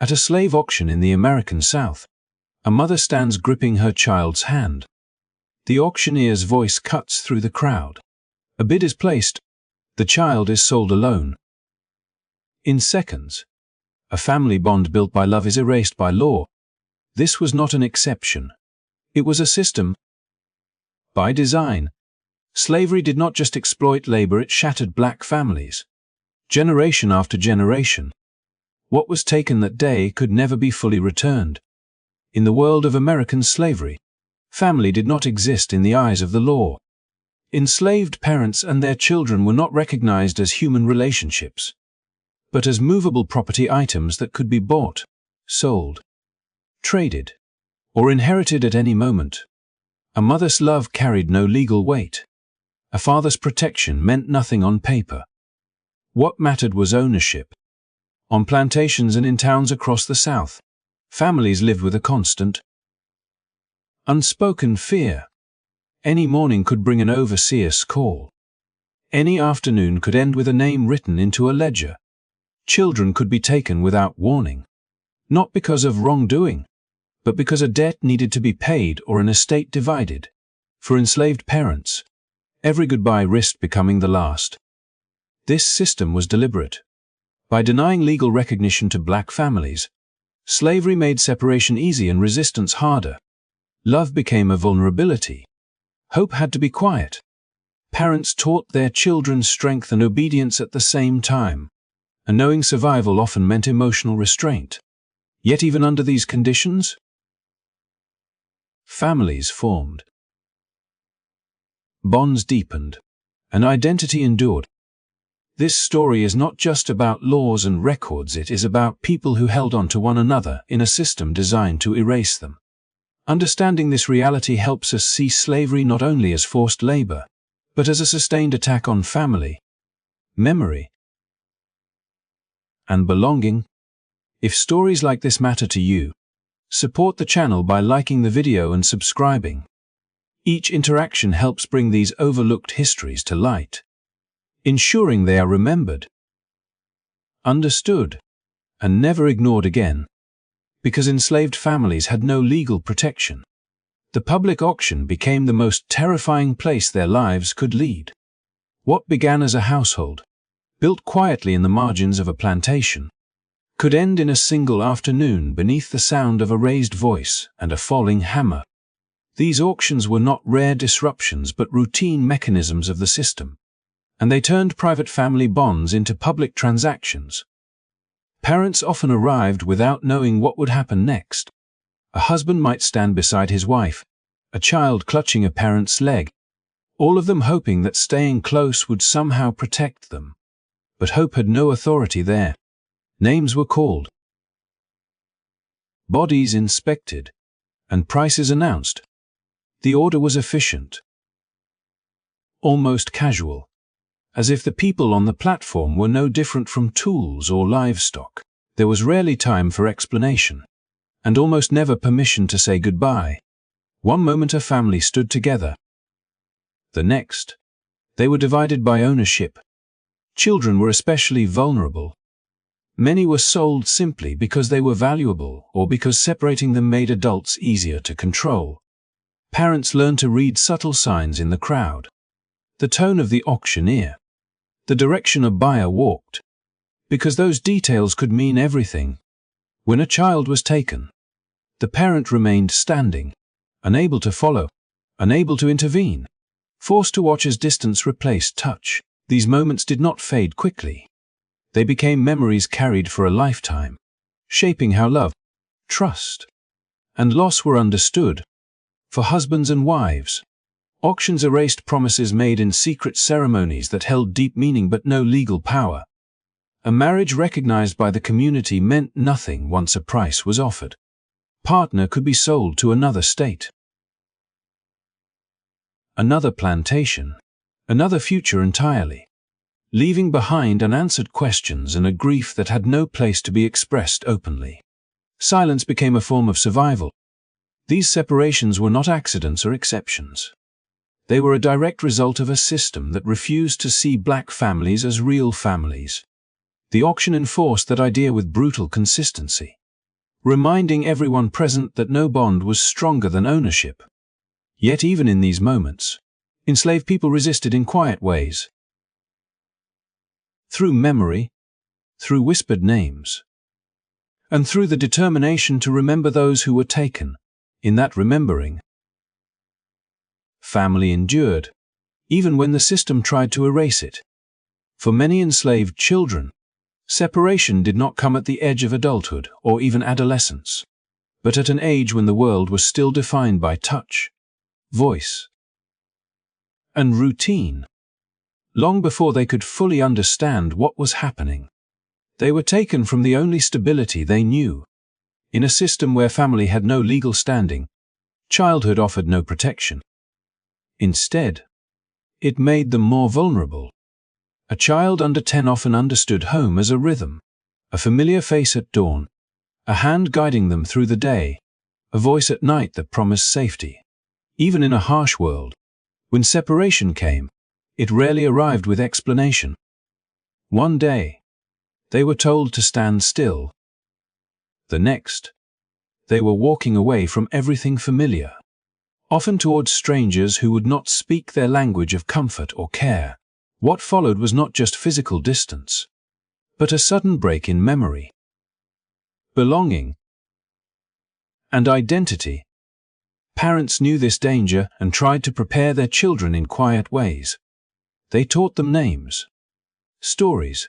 At a slave auction in the American South, a mother stands gripping her child's hand. The auctioneer's voice cuts through the crowd. A bid is placed. The child is sold alone. In seconds, a family bond built by love is erased by law. This was not an exception. It was a system. By design, slavery did not just exploit labor, it shattered black families. Generation after generation, what was taken that day could never be fully returned. In the world of American slavery, family did not exist in the eyes of the law. Enslaved parents and their children were not recognized as human relationships, but as movable property items that could be bought, sold, traded, or inherited at any moment. A mother's love carried no legal weight. A father's protection meant nothing on paper. What mattered was ownership. On plantations and in towns across the South, families lived with a constant, unspoken fear. Any morning could bring an overseer's call. Any afternoon could end with a name written into a ledger. Children could be taken without warning, not because of wrongdoing, but because a debt needed to be paid or an estate divided. For enslaved parents, every goodbye risked becoming the last. This system was deliberate. By denying legal recognition to black families, slavery made separation easy and resistance harder. Love became a vulnerability. Hope had to be quiet. Parents taught their children strength and obedience at the same time, and knowing survival often meant emotional restraint. Yet even under these conditions, families formed. Bonds deepened, and identity endured. This story is not just about laws and records, it is about people who held on to one another in a system designed to erase them. Understanding this reality helps us see slavery not only as forced labor, but as a sustained attack on family, memory, and belonging. If stories like this matter to you, support the channel by liking the video and subscribing. Each interaction helps bring these overlooked histories to light, ensuring they are remembered, understood, and never ignored again. Because enslaved families had no legal protection, the public auction became the most terrifying place their lives could lead. What began as a household, built quietly in the margins of a plantation, could end in a single afternoon beneath the sound of a raised voice and a falling hammer. These auctions were not rare disruptions but routine mechanisms of the system, and they turned private family bonds into public transactions. Parents often arrived without knowing what would happen next. A husband might stand beside his wife, a child clutching a parent's leg, all of them hoping that staying close would somehow protect them. But hope had no authority there. Names were called, bodies inspected, and prices announced. The order was efficient, almost casual, as if the people on the platform were no different from tools or livestock. There was rarely time for explanation, and almost never permission to say goodbye. One moment a family stood together. The next, they were divided by ownership. Children were especially vulnerable. Many were sold simply because they were valuable or because separating them made adults easier to control. Parents learned to read subtle signs in the crowd, the tone of the auctioneer, the direction a buyer walked, because those details could mean everything. When a child was taken, the parent remained standing, unable to follow, unable to intervene, forced to watch as distance replaced touch. These moments did not fade quickly. They became memories carried for a lifetime, shaping how love, trust, and loss were understood. For husbands and wives, auctions erased promises made in secret ceremonies that held deep meaning but no legal power. A marriage recognized by the community meant nothing once a price was offered. Partner could be sold to another state, another plantation, another future entirely, leaving behind unanswered questions and a grief that had no place to be expressed openly. Silence became a form of survival. These separations were not accidents or exceptions. They were a direct result of a system that refused to see black families as real families. The auction enforced that idea with brutal consistency. reminding everyone present that no bond was stronger than ownership. Yet even in these moments, enslaved people resisted in quiet ways. Through memory, through whispered names, and through the determination to remember those who were taken. In that remembering, family endured, even when the system tried to erase it. For many enslaved children, separation did not come at the edge of adulthood or even adolescence, but at an age when the world was still defined by touch, voice, and routine. Long before they could fully understand what was happening, they were taken from the only stability they knew. In a system where family had no legal standing, childhood offered no protection. Instead, it made them more vulnerable. A child under 10 often understood home as a rhythm, a familiar face at dawn, a hand guiding them through the day, a voice at night that promised safety. Even in a harsh world, when separation came, it rarely arrived with explanation. One day, they were told to stand still. The next, they were walking away from everything familiar, often towards strangers who would not speak their language of comfort or care. What followed was not just physical distance, but a sudden break in memory, belonging, and identity. Parents knew this danger and tried to prepare their children in quiet ways. They taught them names, stories,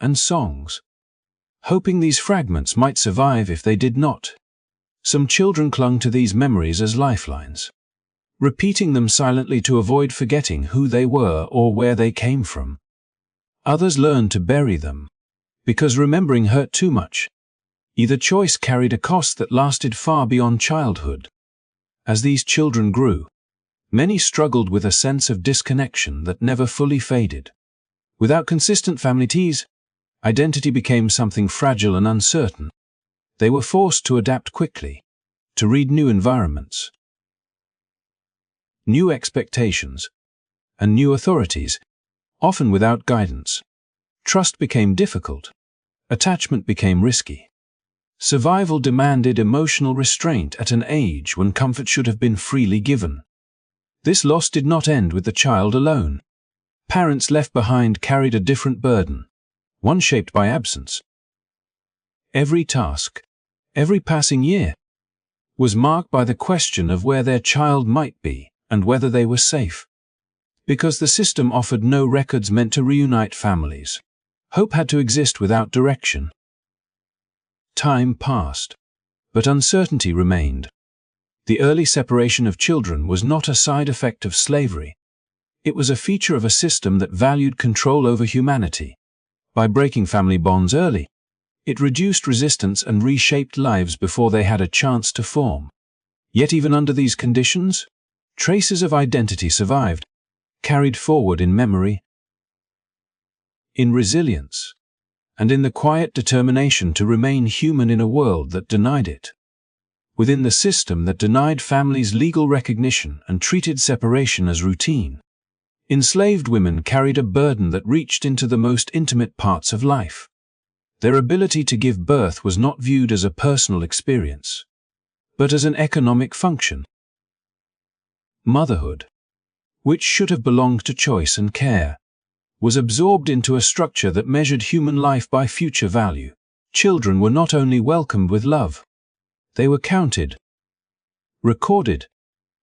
and songs, hoping these fragments might survive if they did not. Some children clung to these memories as lifelines, repeating them silently to avoid forgetting who they were or where they came from. Others learned to bury them, because remembering hurt too much. Either choice carried a cost that lasted far beyond childhood. As these children grew, many struggled with a sense of disconnection that never fully faded. Without consistent family ties, identity became something fragile and uncertain. They were forced to adapt quickly, to read new environments, new expectations, and new authorities, often without guidance. Trust became difficult. Attachment became risky. Survival demanded emotional restraint at an age when comfort should have been freely given. This loss did not end with the child alone. Parents left behind carried a different burden, one shaped by absence. Every task, every passing year, was marked by the question of where their child might be and whether they were safe. Because the system offered no records meant to reunite families, hope had to exist without direction. Time passed, but uncertainty remained. The early separation of children was not a side effect of slavery. It was a feature of a system that valued control over humanity. By breaking family bonds early, it reduced resistance and reshaped lives before they had a chance to form. Yet even under these conditions, traces of identity survived, carried forward in memory, in resilience, and in the quiet determination to remain human in a world that denied it. Within the system that denied families legal recognition and treated separation as routine, enslaved women carried a burden that reached into the most intimate parts of life. Their ability to give birth was not viewed as a personal experience, but as an economic function. Motherhood, which should have belonged to choice and care, was absorbed into a structure that measured human life by future value. Children were not only welcomed with love, they were counted, recorded,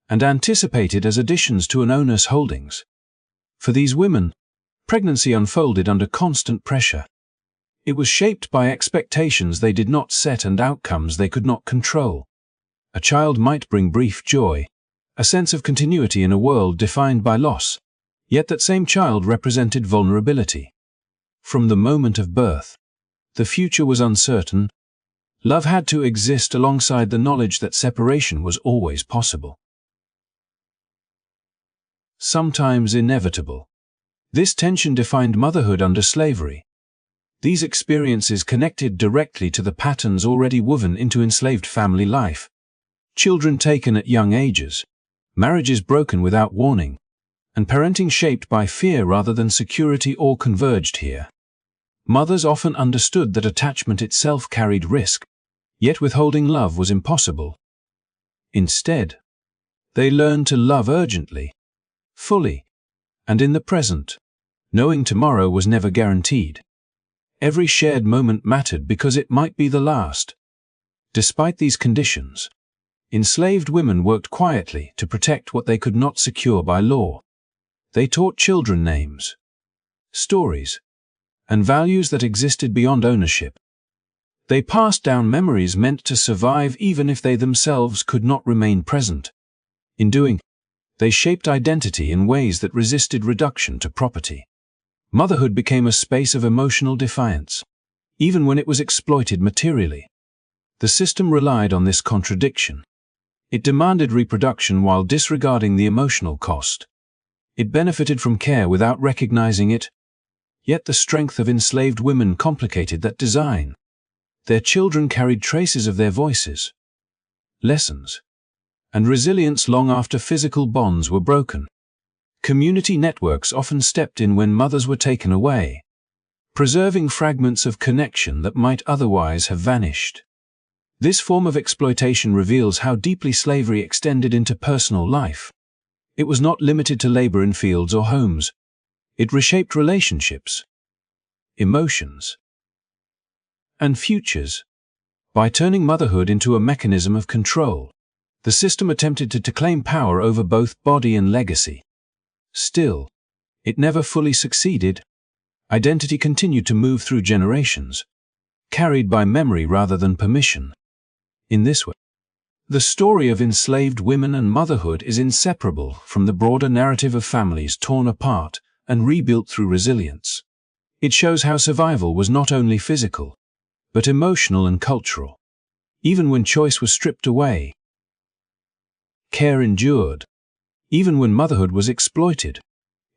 and anticipated as additions to an owner's holdings. For these women, pregnancy unfolded under constant pressure. It was shaped by expectations they did not set and outcomes they could not control. A child might bring brief joy, a sense of continuity in a world defined by loss, yet that same child represented vulnerability. From the moment of birth, the future was uncertain. Love had to exist alongside the knowledge that separation was always possible, sometimes inevitable. This tension defined motherhood under slavery. These experiences connected directly to the patterns already woven into enslaved family life. Children taken at young ages, marriages broken without warning, and parenting shaped by fear rather than security all converged here. Mothers often understood that attachment itself carried risk, Yet withholding love was impossible. Instead, they learned to love urgently, fully, and in the present, knowing tomorrow was never guaranteed. Every shared moment mattered because it might be the last. Despite these conditions, enslaved women worked quietly to protect what they could not secure by law. They taught children names, stories, and values that existed beyond ownership. They passed down memories meant to survive even if they themselves could not remain present. In doing, they shaped identity in ways that resisted reduction to property. Motherhood became a space of emotional defiance, even when it was exploited materially. The system relied on this contradiction. It demanded reproduction while disregarding the emotional cost. It benefited from care without recognizing it. Yet the strength of enslaved women complicated that design. Their children carried traces of their voices, lessons, and resilience long after physical bonds were broken. Community networks often stepped in when mothers were taken away, preserving fragments of connection that might otherwise have vanished. This form of exploitation reveals how deeply slavery extended into personal life. It was not limited to labor in fields or homes. It reshaped relationships, emotions, and futures. By turning motherhood into a mechanism of control, the system attempted to claim power over both body and legacy. Still, it never fully succeeded. Identity continued to move through generations, carried by memory rather than permission. In this way, the story of enslaved women and motherhood is inseparable from the broader narrative of families torn apart and rebuilt through resilience. It shows how survival was not only physical, but emotional and cultural. Even when choice was stripped away, care endured. Even when motherhood was exploited,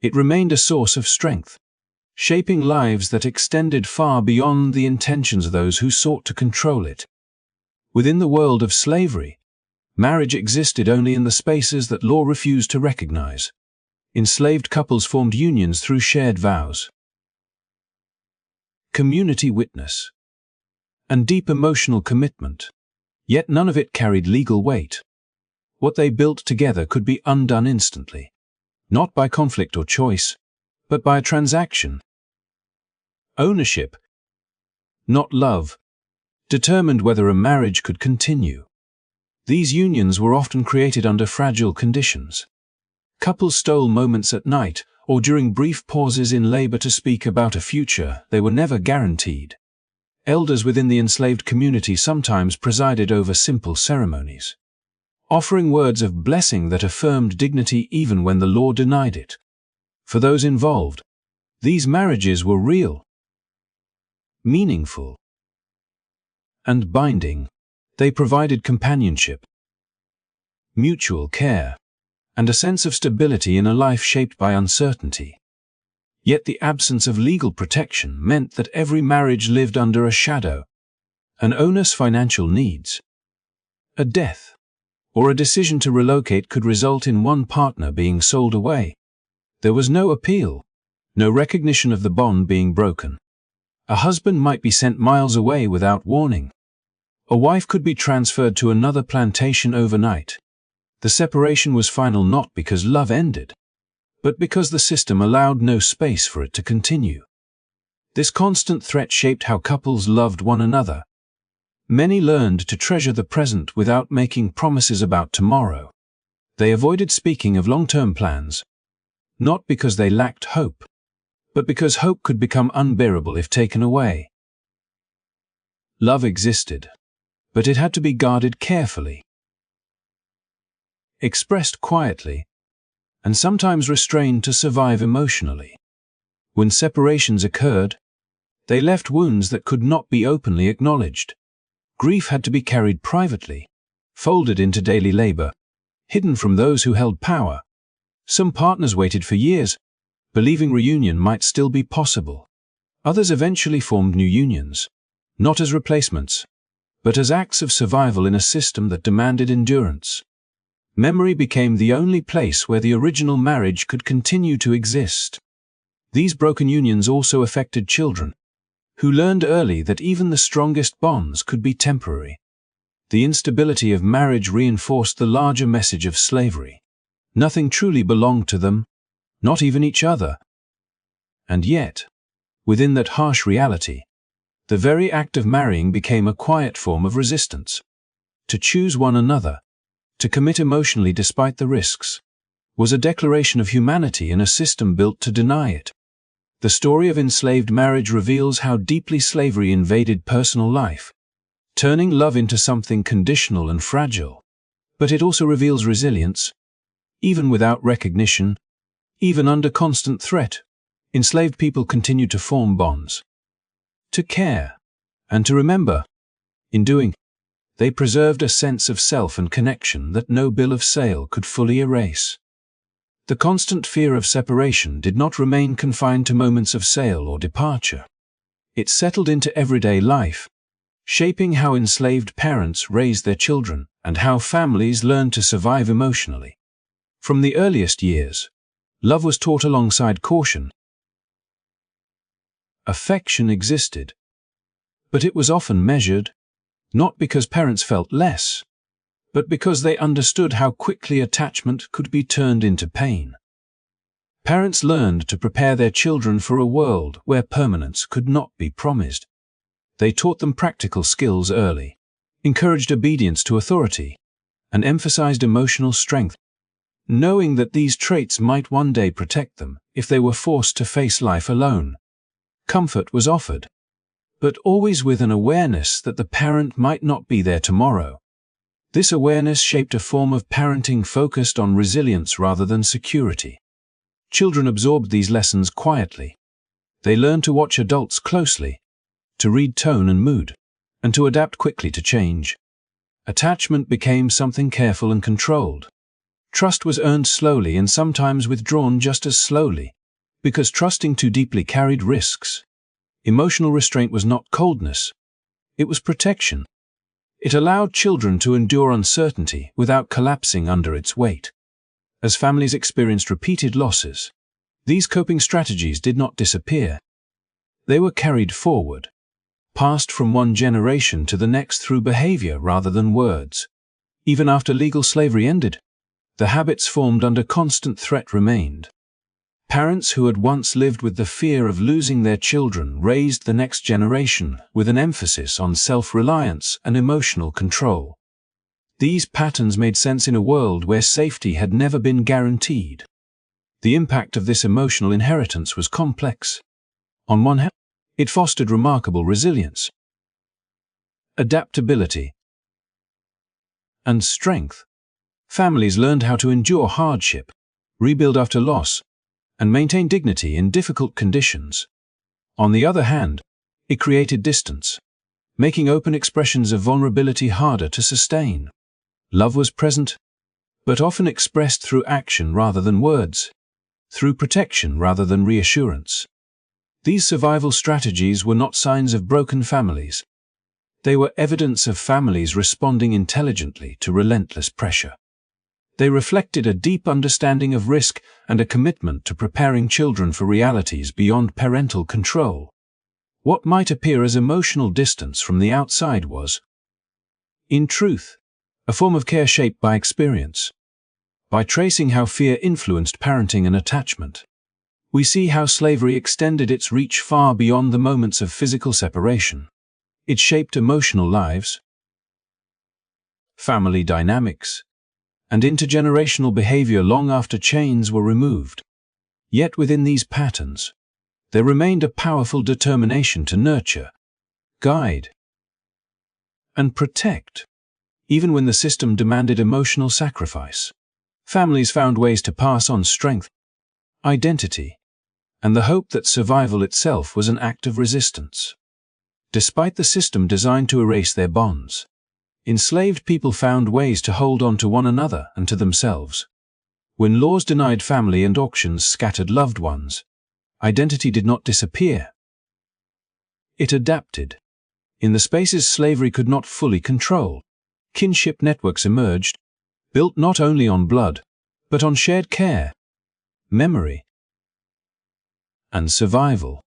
it remained a source of strength, shaping lives that extended far beyond the intentions of those who sought to control it. Within the world of slavery, marriage existed only in the spaces that law refused to recognize. Enslaved couples formed unions through shared vows, community witness, and deep emotional commitment. Yet none of it carried legal weight. What they built together could be undone instantly, not by conflict or choice, but by a transaction. Ownership, not love, determined whether a marriage could continue. These unions were often created under fragile conditions. Couples stole moments at night or during brief pauses in labor to speak about a future they were never guaranteed. Elders within the enslaved community sometimes presided over simple ceremonies, offering words of blessing that affirmed dignity even when the law denied it. For those involved, these marriages were real, meaningful, and binding. They provided companionship, mutual care, and a sense of stability in a life shaped by uncertainty. Yet the absence of legal protection meant that every marriage lived under a shadow. An owner's financial needs, a death, or a decision to relocate could result in one partner being sold away. There was no appeal, no recognition of the bond being broken. A husband might be sent miles away without warning. A wife could be transferred to another plantation overnight. The separation was final not because love ended, but because the system allowed no space for it to continue. This constant threat shaped how couples loved one another. Many learned to treasure the present without making promises about tomorrow. They avoided speaking of long-term plans, not because they lacked hope, but because hope could become unbearable if taken away. Love existed, but it had to be guarded carefully, expressed quietly, and sometimes restrained to survive emotionally. When separations occurred, they left wounds that could not be openly acknowledged. Grief had to be carried privately, folded into daily labor, hidden from those who held power. Some partners waited for years, believing reunion might still be possible. Others eventually formed new unions, not as replacements, but as acts of survival in a system that demanded endurance. Memory became the only place where the original marriage could continue to exist. These broken unions also affected children, who learned early that even the strongest bonds could be temporary. The instability of marriage reinforced the larger message of slavery. Nothing truly belonged to them, not even each other. And yet, within that harsh reality, the very act of marrying became a quiet form of resistance. To choose one another, to commit emotionally despite the risks, was a declaration of humanity in a system built to deny it. The story of enslaved marriage reveals how deeply slavery invaded personal life, turning love into something conditional and fragile. But it also reveals resilience. Even without recognition, even under constant threat, enslaved people continued to form bonds, to care, and to remember. In doing, they preserved a sense of self and connection that no bill of sale could fully erase. The constant fear of separation did not remain confined to moments of sale or departure. It settled into everyday life, shaping how enslaved parents raised their children and how families learned to survive emotionally. From the earliest years, love was taught alongside caution. Affection existed, but it was often measured, not because parents felt less, but because they understood how quickly attachment could be turned into pain. Parents learned to prepare their children for a world where permanence could not be promised. They taught them practical skills early, encouraged obedience to authority, and emphasized emotional strength, knowing that these traits might one day protect them if they were forced to face life alone. Comfort was offered, but always with an awareness that the parent might not be there tomorrow. This awareness shaped a form of parenting focused on resilience rather than security. Children absorbed these lessons quietly. They learned to watch adults closely, to read tone and mood, and to adapt quickly to change. Attachment became something careful and controlled. Trust was earned slowly and sometimes withdrawn just as slowly, because trusting too deeply carried risks. Emotional restraint was not coldness, it was protection. It allowed children to endure uncertainty without collapsing under its weight. As families experienced repeated losses, these coping strategies did not disappear. They were carried forward, passed from one generation to the next through behavior rather than words. Even after legal slavery ended, the habits formed under constant threat remained. Parents who had once lived with the fear of losing their children raised the next generation with an emphasis on self-reliance and emotional control. These patterns made sense in a world where safety had never been guaranteed. The impact of this emotional inheritance was complex. On one hand, it fostered remarkable resilience, adaptability, and strength. Families learned how to endure hardship, rebuild after loss, and maintain dignity in difficult conditions. On the other hand, it created distance, making open expressions of vulnerability harder to sustain. Love was present, but often expressed through action rather than words, through protection rather than reassurance. These survival strategies were not signs of broken families. They were evidence of families responding intelligently to relentless pressure. They reflected a deep understanding of risk and a commitment to preparing children for realities beyond parental control. What might appear as emotional distance from the outside was, in truth, a form of care shaped by experience. By tracing how fear influenced parenting and attachment, we see how slavery extended its reach far beyond the moments of physical separation. It shaped emotional lives, family dynamics, and intergenerational behavior long after chains were removed. Yet within these patterns, there remained a powerful determination to nurture, guide, and protect. Even when the system demanded emotional sacrifice, families found ways to pass on strength, identity, and the hope that survival itself was an act of resistance. Despite the system designed to erase their bonds, enslaved people found ways to hold on to one another and to themselves. When laws denied family and auctions scattered loved ones, identity did not disappear. It adapted. In the spaces slavery could not fully control, kinship networks emerged, built not only on blood, but on shared care, memory, and survival.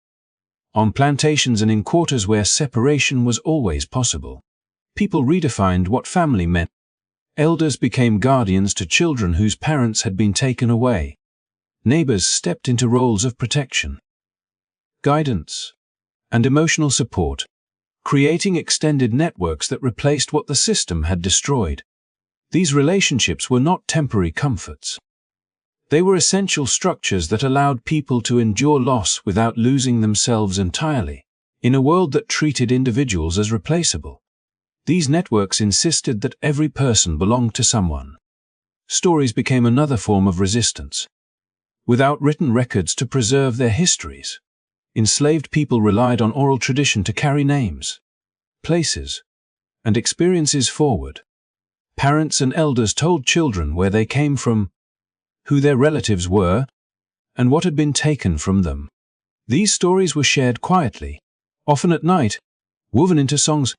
On plantations and in quarters where separation was always possible, people redefined what family meant. Elders became guardians to children whose parents had been taken away. Neighbors stepped into roles of protection, guidance, and emotional support, creating extended networks that replaced what the system had destroyed. These relationships were not temporary comforts. They were essential structures that allowed people to endure loss without losing themselves entirely. In a world that treated individuals as replaceable, these networks insisted that every person belonged to someone. Stories became another form of resistance. Without written records to preserve their histories, enslaved people relied on oral tradition to carry names, places, and experiences forward. Parents and elders told children where they came from, who their relatives were, and what had been taken from them. These stories were shared quietly, often at night, woven into songs,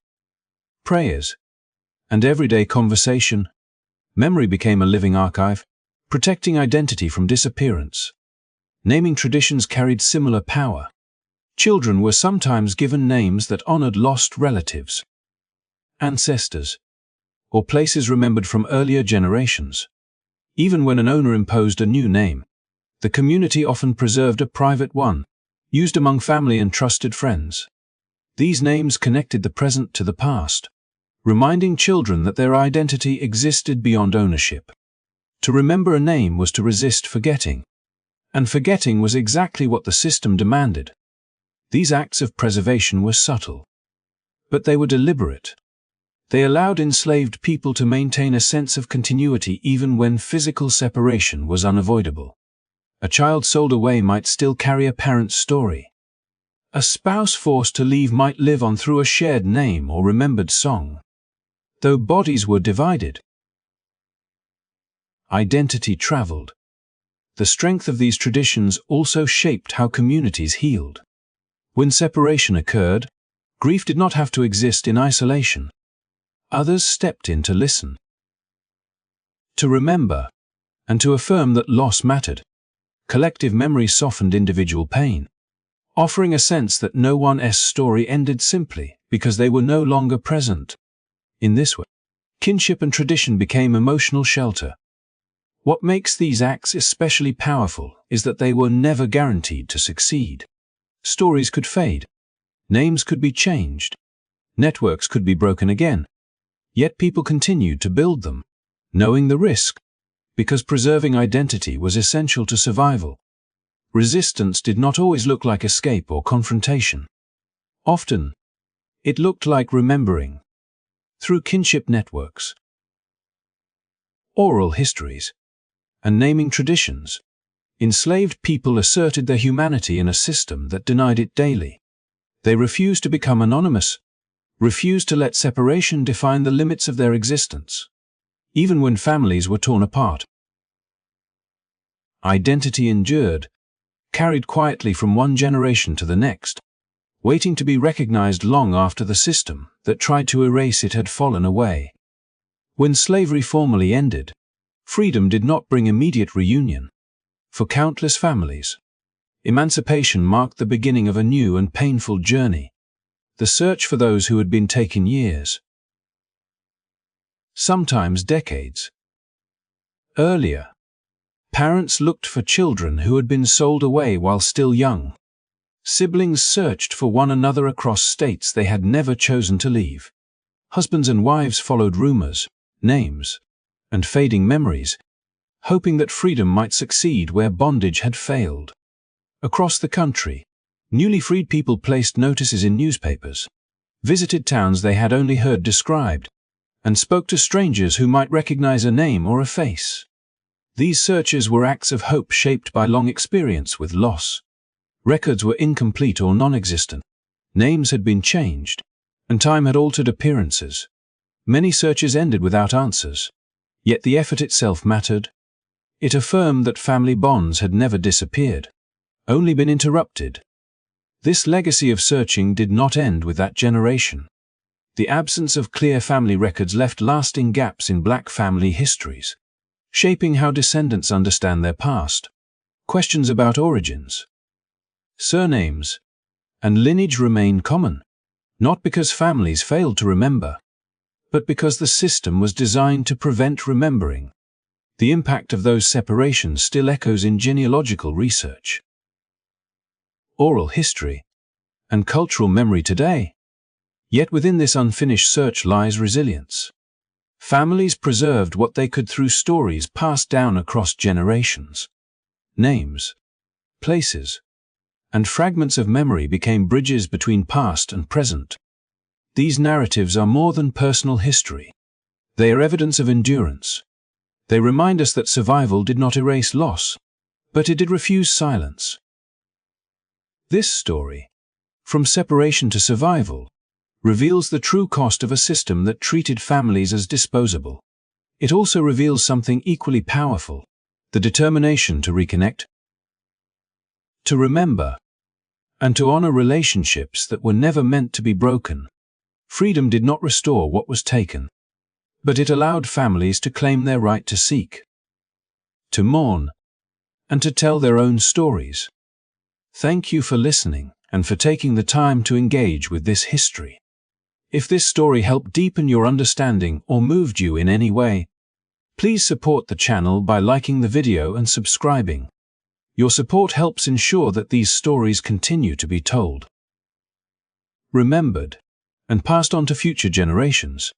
prayers, and everyday conversation. Memory became a living archive, protecting identity from disappearance. Naming traditions carried similar power. Children were sometimes given names that honored lost relatives, ancestors, or places remembered from earlier generations. Even when an owner imposed a new name, the community often preserved a private one, used among family and trusted friends. These names connected the present to the past, reminding children that their identity existed beyond ownership. To remember a name was to resist forgetting, and forgetting was exactly what the system demanded. These acts of preservation were subtle, but they were deliberate. They allowed enslaved people to maintain a sense of continuity even when physical separation was unavoidable. A child sold away might still carry a parent's story. A spouse forced to leave might live on through a shared name or remembered song. Though bodies were divided, identity traveled. The strength of these traditions also shaped how communities healed. When separation occurred, grief did not have to exist in isolation. Others stepped in to listen, to remember, and to affirm that loss mattered. Collective memory softened individual pain, offering a sense that no one's story ended simply because they were no longer present. In this way, kinship and tradition became emotional shelter. What makes these acts especially powerful is that they were never guaranteed to succeed. Stories could fade, names could be changed, networks could be broken again. Yet people continued to build them, knowing the risk, because preserving identity was essential to survival. Resistance did not always look like escape or confrontation. Often, it looked like remembering. Through kinship networks, oral histories, and naming traditions, enslaved people asserted their humanity in a system that denied it daily. They refused to become anonymous, refused to let separation define the limits of their existence. Even when families were torn apart, identity endured, carried quietly from one generation to the next, waiting to be recognized long after the system that tried to erase it had fallen away. When slavery formally ended, freedom did not bring immediate reunion. For countless families, emancipation marked the beginning of a new and painful journey, the search for those who had been taken years, sometimes decades, earlier. Parents looked for children who had been sold away while still young. Siblings searched for one another across states they had never chosen to leave. Husbands and wives followed rumors, names, and fading memories, hoping that freedom might succeed where bondage had failed. Across the country, newly freed people placed notices in newspapers, visited towns they had only heard described, and spoke to strangers who might recognize a name or a face. These searches were acts of hope shaped by long experience with loss. Records were incomplete or non-existent. Names had been changed, and time had altered appearances. Many searches ended without answers, yet the effort itself mattered. It affirmed that family bonds had never disappeared, only been interrupted. This legacy of searching did not end with that generation. The absence of clear family records left lasting gaps in Black family histories, shaping how descendants understand their past. Questions about origins, surnames, and lineage remain common, not because families failed to remember, but because the system was designed to prevent remembering. The impact of those separations still echoes in genealogical research, oral history, and cultural memory today. Yet within this unfinished search lies resilience. Families preserved what they could through stories passed down across generations. Names, places, and fragments of memory became bridges between past and present. These narratives are more than personal history. They are evidence of endurance. They remind us that survival did not erase loss, but it did refuse silence. This story, From Separation to Survival, reveals the true cost of a system that treated families as disposable. It also reveals something equally powerful: the determination to reconnect, to remember, and to honor relationships that were never meant to be broken. Freedom did not restore what was taken, but it allowed families to claim their right to seek, to mourn, and to tell their own stories. Thank you for listening and for taking the time to engage with this history. If this story helped deepen your understanding or moved you in any way, please support the channel by liking the video and subscribing. Your support helps ensure that these stories continue to be told, remembered, and passed on to future generations.